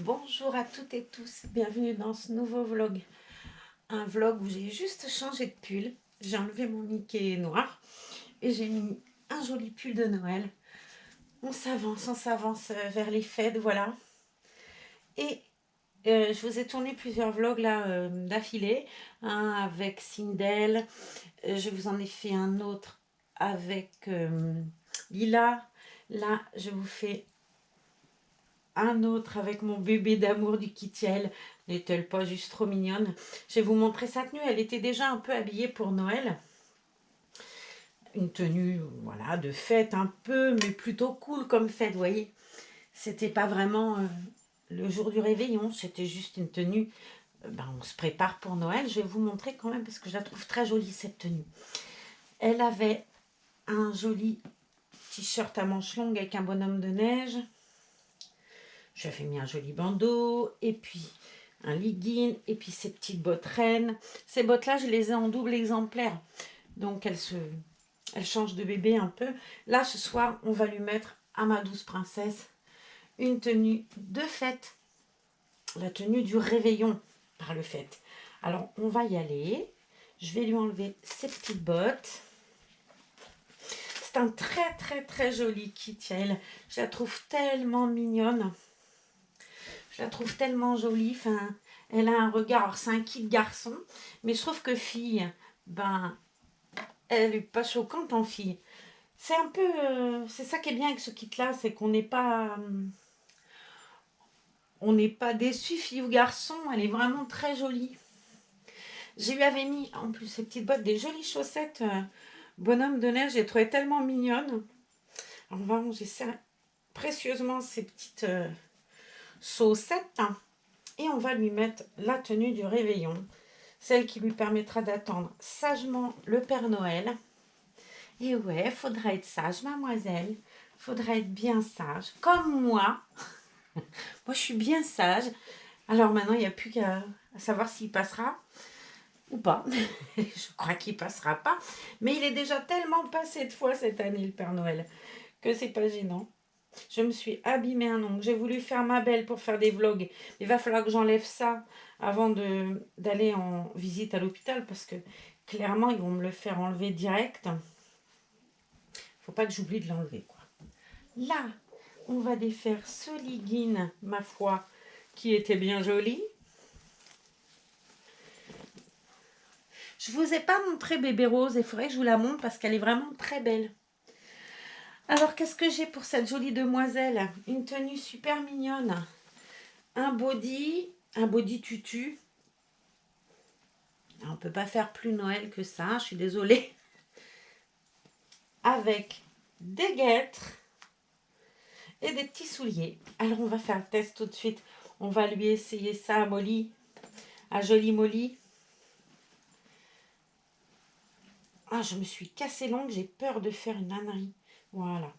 Bonjour à toutes et tous, bienvenue dans ce nouveau vlog. Un vlog où j'ai juste changé de pull. J'ai enlevé mon Mickey noir et j'ai mis un joli pull de Noël. On s'avance vers les fêtes, voilà. Et je vous ai tourné plusieurs vlogs là d'affilée. Un avec Sindel, je vous en ai fait un autre avec Lila. Là, je vous fais un autre avec mon bébé d'amour du Kitiel. N'est-elle pas juste trop mignonne? Je vais vous montrer sa tenue. Elle était déjà un peu habillée pour Noël. Une tenue, voilà, de fête un peu, mais plutôt cool comme fête, vous voyez. C'était pas vraiment le jour du réveillon, c'était juste une tenue. On se prépare pour Noël. Je vais vous montrer quand même parce que je la trouve très jolie cette tenue. Elle avait un joli t-shirt à manches longues avec un bonhomme de neige. J'avais mis un joli bandeau et puis un legging et puis ces petites bottes reines. Ces bottes-là, je les ai en double exemplaire. Donc elles changent de bébé un peu. Là, ce soir, on va lui mettre à ma douce princesse une tenue de fête. La tenue du réveillon par le fait. Alors, on va y aller. Je vais lui enlever ses petites bottes. C'est un très joli kit, Yael. Je la trouve tellement mignonne. Je la trouve tellement jolie. Enfin, elle a un regard. Alors, c'est un kit garçon. Mais je trouve que fille, elle est pas choquante en fille. C'est un peu... c'est ça qui est bien avec ce kit-là. C'est qu'on n'est pas... on n'est pas déçu, fille ou garçon. Elle est vraiment très jolie. Je lui avais mis, en plus, ces petites bottes, des jolies chaussettes bonhomme de neige. J'ai trouvé tellement mignonne. Alors, on va ranger ça précieusement, ces petites chaussettes. Et on va lui mettre la tenue du réveillon. Celle qui lui permettra d'attendre sagement le Père Noël. Et ouais, faudra être sage, mademoiselle. Faudra être bien sage. Comme moi. Moi, je suis bien sage. Alors maintenant, il n'y a plus qu'à savoir s'il passera ou pas. Je crois qu'il passera pas. Mais il est déjà tellement passé de fois cette année, le Père Noël, que c'est pas gênant. Je me suis abîmée un ongle. J'ai voulu faire ma belle pour faire des vlogs. Il va falloir que j'enlève ça avant d'aller en visite à l'hôpital parce que clairement, ils vont me le faire enlever direct. Faut pas que j'oublie de l'enlever, quoi. Là, on va défaire ce legging, ma foi, qui était bien joli. Je vous ai pas montré bébé rose, il faudrait que je vous la montre parce qu'elle est vraiment très belle. Alors, qu'est-ce que j'ai pour cette jolie demoiselle? Une tenue super mignonne. Un body tutu. On ne peut pas faire plus Noël que ça, je suis désolée. Avec des guêtres et des petits souliers. Alors, on va faire le test tout de suite. On va lui essayer ça à Molly, à Jolie Molly. Ah, je me suis cassé l'ongle, j'ai peur de faire une ânerie. Voilà.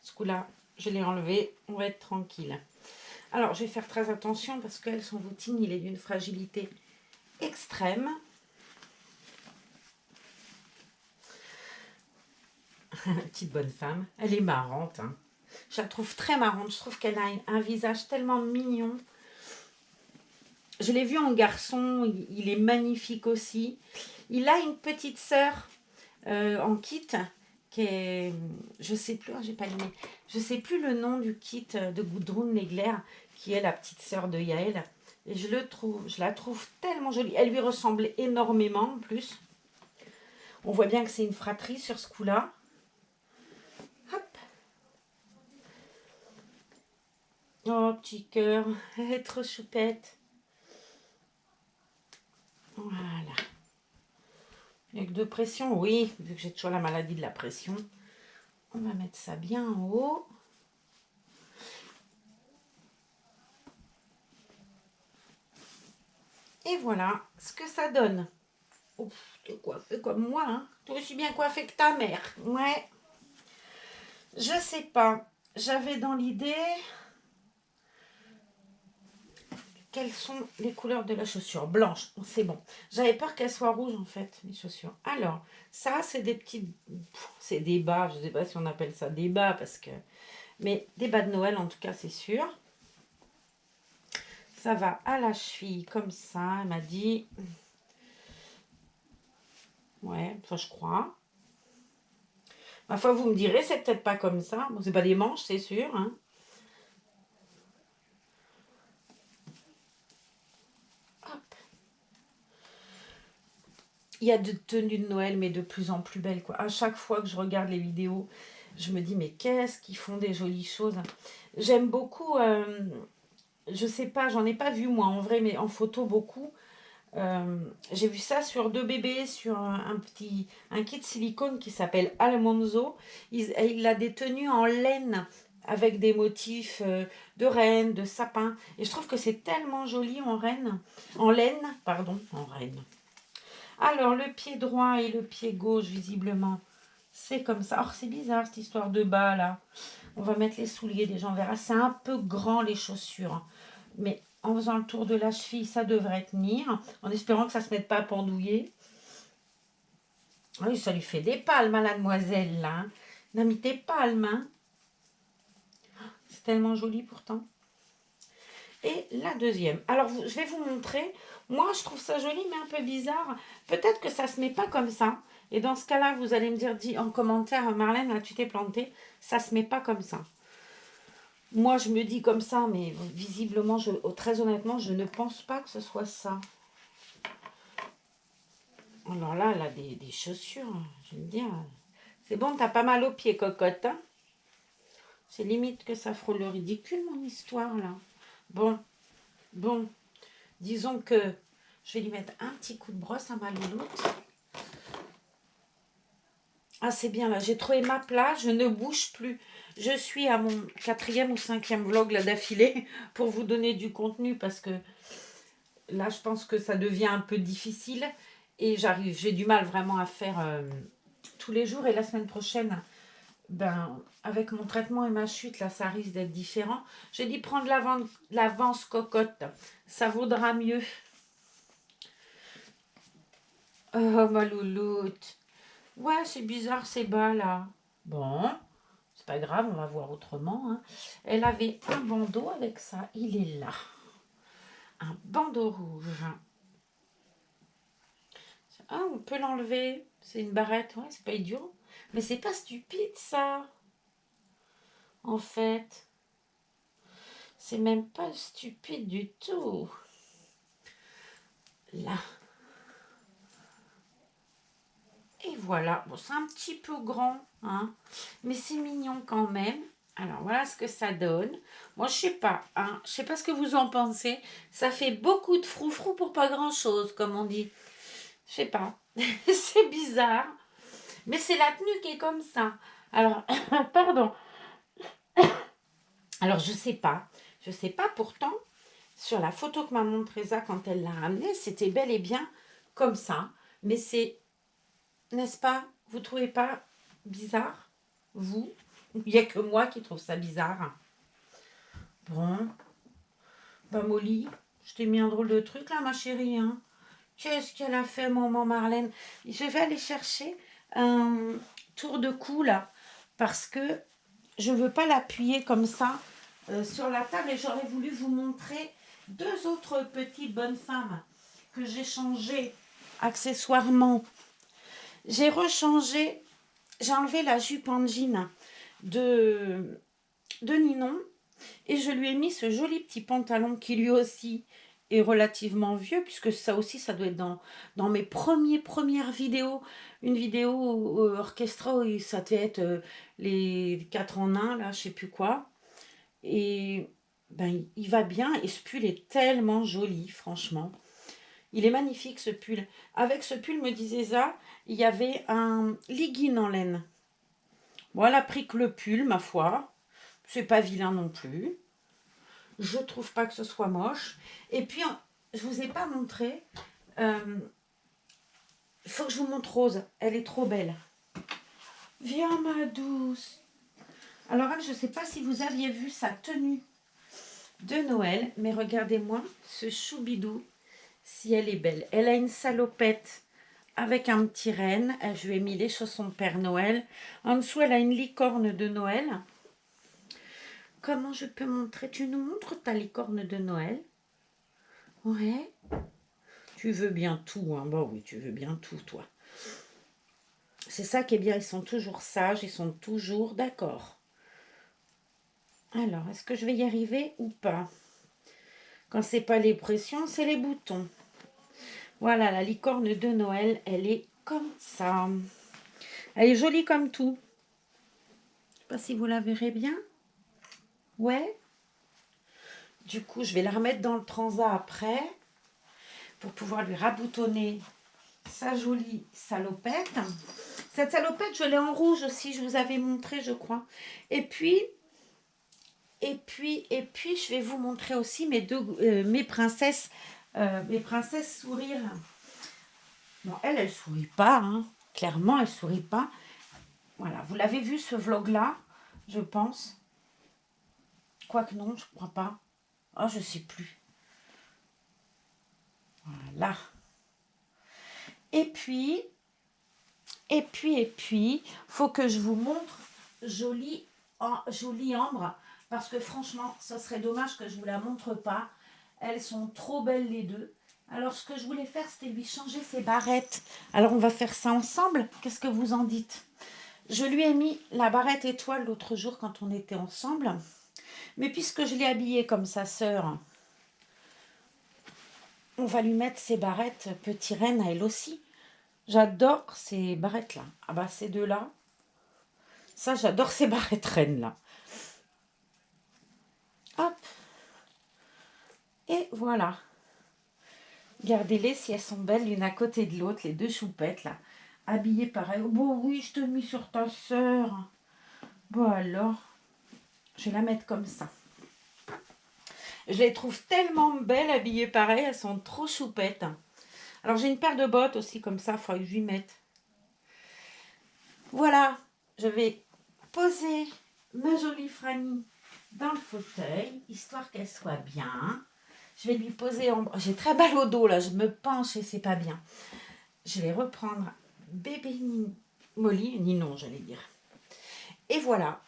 Ce coup-là, je l'ai enlevé, on va être tranquille. Alors, je vais faire très attention parce qu'elle, son routine, il est d'une fragilité extrême. Petite bonne femme. Elle est marrante. Hein. Je la trouve très marrante. Je trouve qu'elle a un visage tellement mignon. Je l'ai vu en garçon. Il est magnifique aussi. Il a une petite sœur en kit qui est... Je sais plus, j'ai pas aimé. Je sais plus le nom du kit de Gudrun Legler qui est la petite sœur de Yael. Et je la trouve tellement jolie. Elle lui ressemble énormément en plus. On voit bien que c'est une fratrie sur ce coup-là. Hop. Oh, petit cœur. Elle est trop choupette. Voilà. Avec de pression, oui. Vu que j'ai toujours la maladie de la pression. On va mettre ça bien en haut. Et voilà ce que ça donne. Ouf, t'es coiffée comme moi, hein. Toi aussi bien coiffée que ta mère. Ouais. Je sais pas. J'avais dans l'idée... Quelles sont les couleurs de la chaussure? Blanche, c'est bon. J'avais peur qu'elle soit rouge en fait, les chaussures. Alors, ça c'est des petits... C'est des bas, je ne sais pas si on appelle ça des bas parce que... Mais des bas de Noël en tout cas, c'est sûr. Ça va à la cheville, comme ça. Elle m'a dit... Ouais, ça je crois. Ma foi, vous me direz, c'est peut-être pas comme ça. Bon, c'est pas des manches, c'est sûr. Hein. Hop. Il y a de tenues de Noël, mais de plus en plus belles, quoi. À chaque fois que je regarde les vidéos, je me dis, mais qu'est-ce qu'ils font des jolies choses. J'aime beaucoup, je sais pas, j'en ai pas vu moi en vrai, mais en photo beaucoup. J'ai vu ça sur deux bébés, sur un kit silicone qui s'appelle Almonzo. Il a des tenues en laine avec des motifs de reine, de sapin. Et je trouve que c'est tellement joli en laine, pardon, en reine. Alors, le pied droit et le pied gauche, visiblement, c'est comme ça. Oh, c'est bizarre cette histoire de bas là. On va mettre les souliers, déjà on verra. C'est un peu grand les chaussures. Mais en faisant le tour de la cheville, ça devrait tenir. En espérant que ça ne se mette pas à pendouiller. Oui, ça lui fait des palmes à la demoiselle là. Hein. Elle a mis des palmes. Hein. C'est tellement joli pourtant. Et la deuxième. Alors, je vais vous montrer. Moi, je trouve ça joli, mais un peu bizarre. Peut-être que ça ne se met pas comme ça. Et dans ce cas-là, vous allez me dire en commentaire, Marlène, là, tu t'es plantée. Ça ne se met pas comme ça. Moi, je me dis comme ça, mais visiblement, très honnêtement, je ne pense pas que ce soit ça. Alors là, elle a des chaussures, je veux dire. C'est bon, t'as pas mal aux pieds, cocotte. Hein, c'est limite que ça frôle le ridicule, mon histoire, là. Bon, disons que je vais lui mettre un petit coup de brosse à ma louloute. Ah, c'est bien, là, j'ai trouvé ma place, je ne bouge plus. Je suis à mon 4e ou 5e vlog, là, d'affilée, pour vous donner du contenu, parce que là, je pense que ça devient un peu difficile. Et j'ai du mal vraiment à faire tous les jours. Et la semaine prochaine, ben, avec mon traitement et ma chute, là, ça risque d'être différent. J'ai dit prendre l'avance cocotte. Ça vaudra mieux. Oh, ma louloute. Ouais, c'est bizarre ces bas, là. Bon, c'est pas grave, on va voir autrement. Hein. Elle avait un bandeau avec ça. Il est là. Un bandeau rouge. Ah, on peut l'enlever. C'est une barrette, ouais, c'est pas idiot. Mais c'est pas stupide, ça. En fait. C'est même pas stupide du tout. Là. Et voilà. Bon, c'est un petit peu grand, hein. Mais c'est mignon quand même. Alors, voilà ce que ça donne. Moi, je sais pas, hein. Je sais pas ce que vous en pensez. Ça fait beaucoup de froufrou pour pas grand-chose, comme on dit. Je sais pas. C'est bizarre. Mais c'est la tenue qui est comme ça. Alors, pardon. Alors, je sais pas. Je sais pas pourtant. Sur la photo que m'a montré ça quand elle l'a ramené, c'était bel et bien comme ça. Mais c'est, n'est-ce pas, vous trouvez pas bizarre, vous? Il n'y a que moi qui trouve ça bizarre. Bon, bah Molly, je t'ai mis un drôle de truc là, ma chérie. Hein. Qu'est-ce qu'elle a fait, maman Marlène? Je vais aller chercher un tour de cou là, parce que je ne veux pas l'appuyer comme ça sur la table et j'aurais voulu vous montrer deux autres petites bonnes femmes que j'ai changées accessoirement. J'ai rechangé, j'ai enlevé la jupe en jean de Ninon et je lui ai mis ce joli petit pantalon qui lui aussi est relativement vieux puisque ça aussi ça doit être dans mes premières vidéos, une vidéo orchestra où ça devait être les 4 en 1 là, je sais plus quoi. Et ben, il va bien et ce pull est tellement joli, franchement. Il est magnifique ce pull. Avec ce pull, me disait ça, il y avait un legging en laine. Bon, elle a pris que le pull, ma foi. C'est pas vilain non plus. Je trouve pas que ce soit moche. Et puis, je vous ai pas montré. Il faut que je vous montre Rose. Elle est trop belle. Viens, ma douce. Alors, elle, je ne sais pas si vous aviez vu sa tenue de Noël, mais regardez-moi ce choubidou, si elle est belle. Elle a une salopette avec un petit renne. Je lui ai mis les chaussons de Père Noël. En dessous, elle a une licorne de Noël. Comment je peux montrer? Tu nous montres ta licorne de Noël? Ouais. Tu veux bien tout, hein. Bah oui, tu veux bien tout, toi. C'est ça qui est bien, ils sont toujours sages, ils sont toujours d'accord. Alors, est-ce que je vais y arriver ou pas? Quand c'est pas les pressions, c'est les boutons. Voilà, la licorne de Noël, elle est comme ça. Elle est jolie comme tout. Je sais pas si vous la verrez bien. Ouais. Du coup, je vais la remettre dans le transat après pour pouvoir lui raboutonner sa jolie salopette. Cette salopette, je l'ai en rouge aussi, je vous avais montré, je crois. Et puis, je vais vous montrer aussi mes princesses sourire. Bon, elle sourit pas, hein. Clairement, elle sourit pas. Voilà, vous l'avez vu ce vlog-là, je pense. Quoique non, je crois pas. Oh, je sais plus. Voilà. Et puis, faut que je vous montre jolie Ambre, parce que franchement, ça serait dommage que je vous la montre pas. Elles sont trop belles les deux. Alors, ce que je voulais faire, c'était lui changer ses barrettes. Alors, on va faire ça ensemble. Qu'est-ce que vous en dites? Je lui ai mis la barrette étoile l'autre jour quand on était ensemble. Mais puisque je l'ai habillée comme sa sœur, on va lui mettre ses barrettes petit reine à elle aussi. J'adore ces barrettes-là. Ah bah, ces deux-là. Ça, j'adore ces barrettes reines-là. Hop. Et voilà. Regardez-les si elles sont belles l'une à côté de l'autre, les deux choupettes là. Habillées pareil. Oh, bon, oui, je te mis sur ta sœur. Bon alors, je vais la mettre comme ça. Je les trouve tellement belles habillées pareil, elles sont trop choupettes. Alors j'ai une paire de bottes aussi comme ça, il faudrait que je lui mette. Voilà, je vais poser ma jolie Franny dans le fauteuil, histoire qu'elle soit bien. Je vais lui poser en... J'ai très mal au dos là, je me penche et c'est pas bien. Je vais reprendre bébé Molly, Ninon j'allais dire. Et voilà.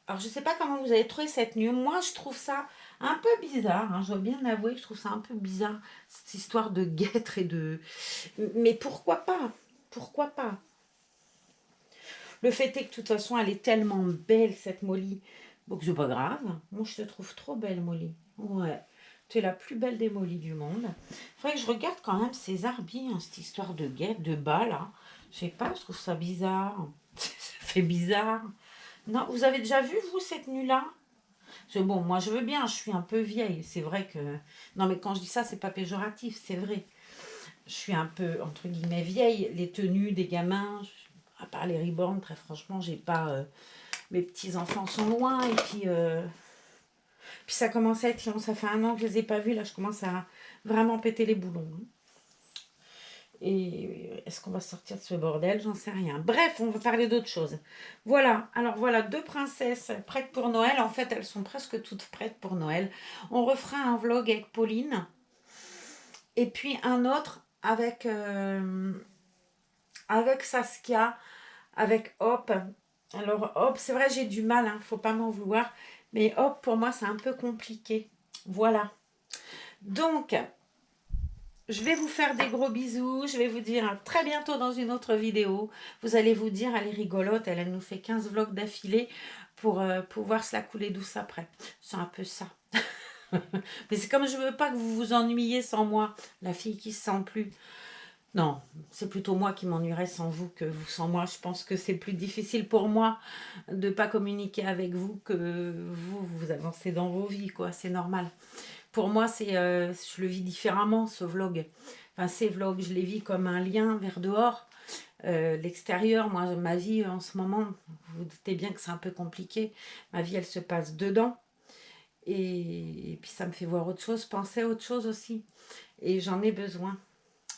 Alors je sais pas comment vous avez trouvé cette nuit. Moi je trouve ça un peu bizarre. Hein. Je dois bien avouer que je trouve ça un peu bizarre. Cette histoire de guêtre et de... Mais pourquoi pas? Pourquoi pas? Le fait est que de toute façon elle est tellement belle cette Molly. Donc c'est pas grave. Moi je te trouve trop belle Molly. Ouais. Tu es la plus belle des Molly du monde. Il faudrait que je regarde quand même ces Arby, hein, cette histoire de guêtre, de bas là. Je sais pas, je trouve ça bizarre. Ça fait bizarre. Non, vous avez déjà vu vous cette nuit-là? C'est bon, moi je veux bien, je suis un peu vieille. C'est vrai que... Non mais quand je dis ça, c'est pas péjoratif, c'est vrai. Je suis un peu, entre guillemets, vieille. Les tenues des gamins, à part les reborn, très franchement, j'ai pas... mes petits-enfants sont loin et puis ça commence à être long. Ça fait 1 an que je les ai pas vus. Là, je commence à vraiment péter les boulons. Hein. Et est-ce qu'on va sortir de ce bordel? J'en sais rien. Bref, on va parler d'autre chose. Voilà, alors voilà, 2 princesses prêtes pour Noël. En fait, elles sont presque toutes prêtes pour Noël. On refera un vlog avec Pauline. Et puis un autre avec Saskia, avec Hop. Alors Hop, c'est vrai, j'ai du mal, hein, faut pas m'en vouloir. Mais Hop, pour moi, c'est un peu compliqué. Voilà. Donc... je vais vous faire des gros bisous. Je vais vous dire à très bientôt dans une autre vidéo. Vous allez vous dire, elle est rigolote. Elle nous fait 15 vlogs d'affilée pour pouvoir se la couler douce après. C'est un peu ça. Mais c'est comme je veux pas que vous vous ennuyiez sans moi. La fille qui se sent plus. Non, c'est plutôt moi qui m'ennuierais sans vous que vous sans moi. Je pense que c'est plus difficile pour moi de ne pas communiquer avec vous que vous avancez dans vos vies, quoi. C'est normal. Pour moi, je le vis différemment, ce vlog. Enfin, ces vlogs, je les vis comme un lien vers dehors. L'extérieur, moi, ma vie en ce moment, vous vous doutez bien que c'est un peu compliqué. Ma vie, elle se passe dedans. Et puis, ça me fait voir autre chose, penser à autre chose aussi. Et j'en ai besoin.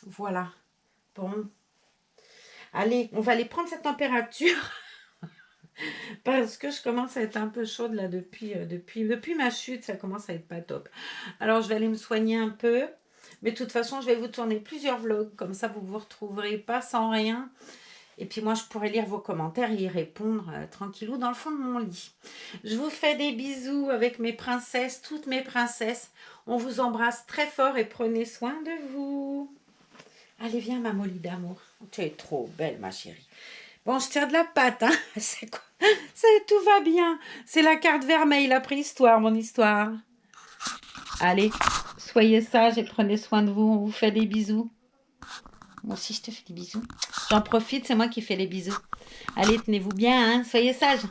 Voilà. Bon. Allez, on va aller prendre cette température. Parce que je commence à être un peu chaude là depuis ma chute, ça commence à être pas top. Alors je vais aller me soigner un peu. Mais de toute façon, je vais vous tourner plusieurs vlogs. Comme ça, vous ne vous retrouverez pas sans rien. Et puis moi, je pourrais lire vos commentaires et y répondre tranquillou dans le fond de mon lit. Je vous fais des bisous avec mes princesses, toutes mes princesses. On vous embrasse très fort et prenez soin de vous. Allez, viens, ma Molly d'amour. Tu es trop belle, ma chérie. Bon, je tire de la patte, hein. C'est quoi? Tout va bien. C'est la carte vermeille, la préhistoire, mon histoire. Allez, soyez sages et prenez soin de vous. On vous fait des bisous. Moi aussi, je te fais des bisous. J'en profite, c'est moi qui fais les bisous. Allez, tenez-vous bien, hein. Soyez sages.